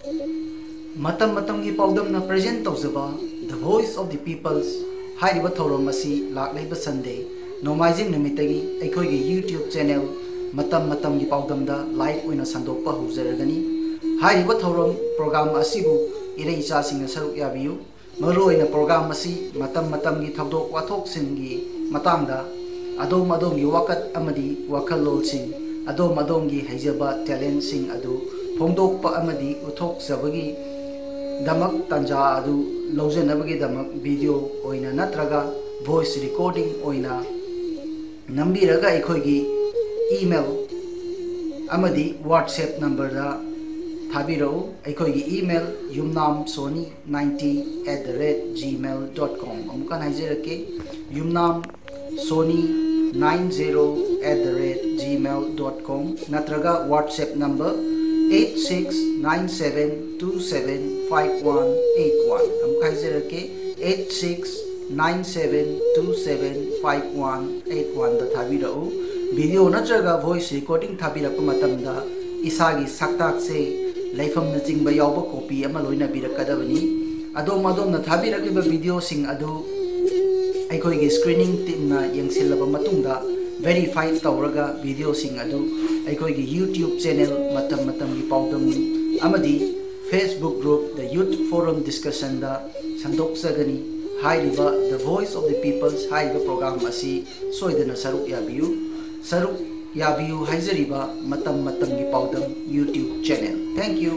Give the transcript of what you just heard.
Matam matam gi paudam na present tawzaba The Voice of the Peoples hairiba thorom asi laklaiba Sunday nomaijing numitagi aikoi gi YouTube channel matam matam gi paudam da live oina sandokpa huzaragani hairiba thorom program asibu irei cha singa saruk yabiu maroina program asi matam matam gi thabdok wathok singi matangda adom adom gi wakat amadi wakalol sing adom adom gi haijaba talent sing adu phongdokpa amadi uthok sabagi damak tanja adu lawjanabagi damak video oina natraga voice recording oina nambiraga aikoi gi email amadi WhatsApp number da thabiro aikoi gi email yumnamsoni90@gmail.com amukan haizerake yumnamsoni90@gmail.com natraga WhatsApp number 8697275181 amukan haizerake 8697275181 da thabiro video natraga voice recording thabirappa matamda isagi saktak se laifam na chingba yawba copy ama loina birakadabani adom adom na thabirakiba video sing adu aikoi gi screening team na yangsilaba matungda verify tawraga video sing adu aikoi gi YouTube channel matam matam gi paudam amadi Facebook group the youth forum discussion da sandok sagani hairiba The Voice of the Peoples hairiba program asi soidana saruk yabiu haizariba matam matam gi paudam YouTube channel. Thank you.